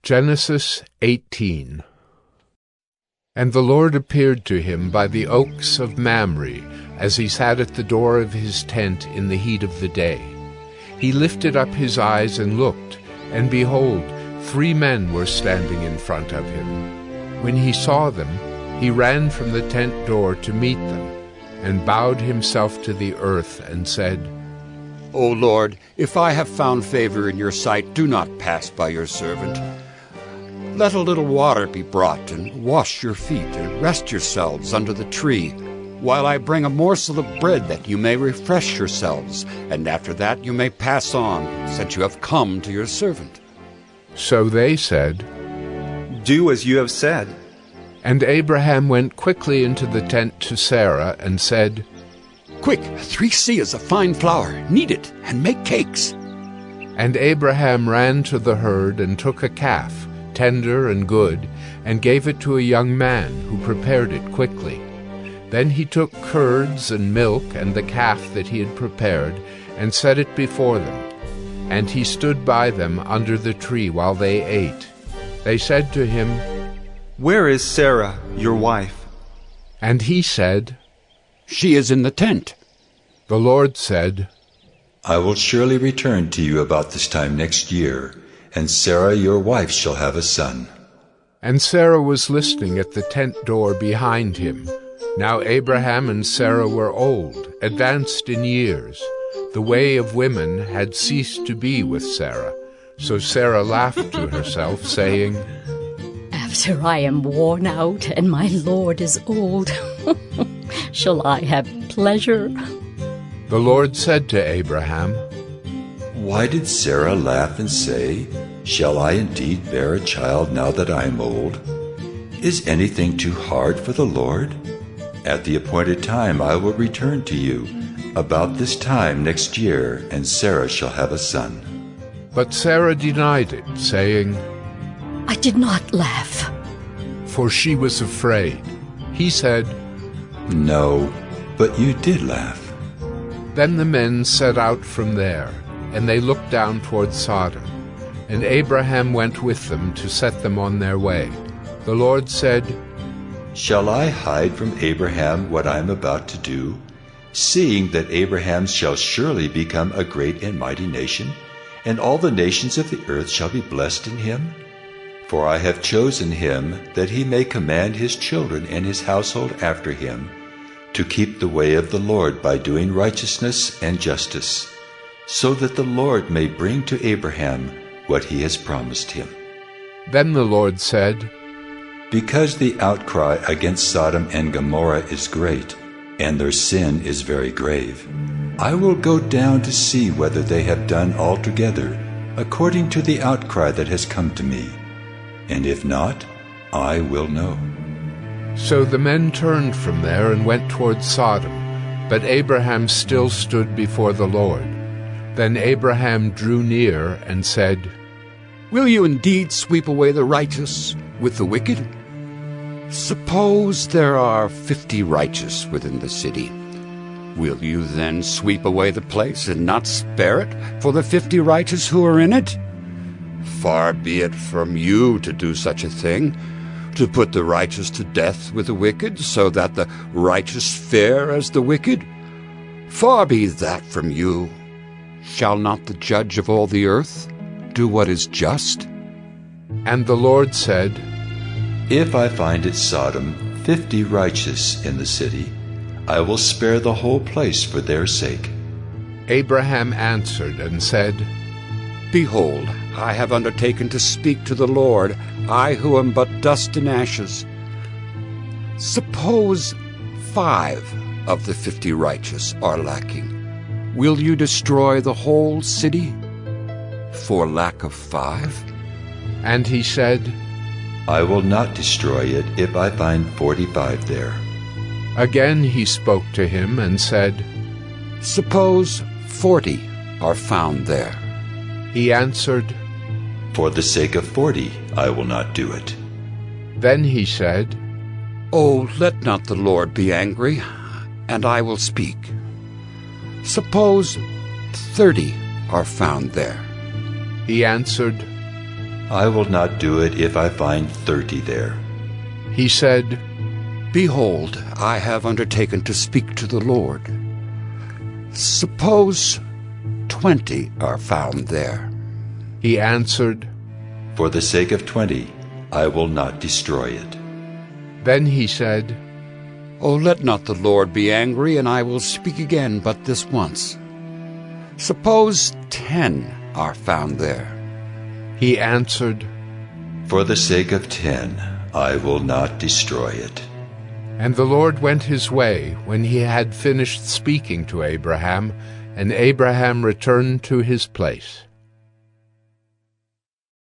Genesis 18. And the Lord appeared to him by the oaks of Mamre, as he sat at the door of his tent in the heat of the day. He lifted up his eyes and looked, and behold, 3 men were standing in front of him. When he saw them, he ran from the tent door to meet them, and bowed himself to the earth, and said, O Lord, if I have found favor in your sight, do not pass by your servant. Let a little water be brought, and wash your feet, and rest yourselves under the tree, while I bring a morsel of bread that you may refresh yourselves, and after that you may pass on, since you have come to your servant. So they said, Do as you have said. And Abraham went quickly into the tent to Sarah, and said, Quick, 3 seahs of fine flour, knead it, and make cakes. And Abraham ran to the herd, and took a calf, tender and good, and gave it to a young man, who prepared it quickly. Then he took curds and milk and the calf that he had prepared, and set it before them. And he stood by them under the tree while they ate. They said to him, Where is Sarah, your wife? And he said, She is in the tent. The Lord said, I will surely return to you about this time next year, and Sarah your wife shall have a son. And Sarah was listening at the tent door behind him. Now Abraham and Sarah were old, advanced in years. The way of women had ceased to be with Sarah. So Sarah laughed to herself, saying, After I am worn out and my Lord is old, shall I have pleasure? The Lord said to Abraham, Why did Sarah laugh and say, Shall I indeed bear a child now that I am old? Is anything too hard for the Lord? At the appointed time I will return to you, about this time next year, and Sarah shall have a son. But Sarah denied it, saying, I did not laugh. For she was afraid. He said, No, but you did laugh. Then the men set out from there, and they looked down toward Sodom. And Abraham went with them to set them on their way. The Lord said, Shall I hide from Abraham what I am about to do, seeing that Abraham shall surely become a great and mighty nation, and all the nations of the earth shall be blessed in him? For I have chosen him that he may command his children and his household after him, to keep the way of the Lord by doing righteousness and justice, so that the Lord may bring to Abraham what he has promised him. Then the Lord said, Because the outcry against Sodom and Gomorrah is great, and their sin is very grave, I will go down to see whether they have done altogether according to the outcry that has come to me. And if not, I will know. So the men turned from there and went toward Sodom, but Abraham still stood before the Lord. Then Abraham drew near and said, Will you indeed sweep away the righteous with the wicked? Suppose there are 50 righteous within the city. Will you then sweep away the place and not spare it for the 50 righteous who are in it? Far be it from you to do such a thing, to put the righteous to death with the wicked, so that the righteous fare as the wicked. Far be that from you. Shall not the judge of all the earth do what is just? And the Lord said, If I find at Sodom 50 righteous in the city, I will spare the whole place for their sake. Abraham answered and said, Behold, I have undertaken to speak to the Lord, I who am but dust and ashes. Suppose 5 of the 50 righteous are lacking. Will you destroy the whole city for lack of 5? And he said, I will not destroy it if I find 45 there. Again he spoke to him and said, Suppose 40 are found there. He answered, For the sake of 40 I will not do it. Then he said, Oh, let not the Lord be angry, and I will speak. Suppose 30 are found there. He answered, I will not do it if I find 30 there. He said, Behold, I have undertaken to speak to the Lord. Suppose 20 are found there. He answered, For the sake of 20, I will not destroy it. Then he said, Oh, let not the Lord be angry, and I will speak again but this once. Suppose 10 are found there. He answered, For the sake of 10, I will not destroy it. And the Lord went his way when he had finished speaking to Abraham, and Abraham returned to his place.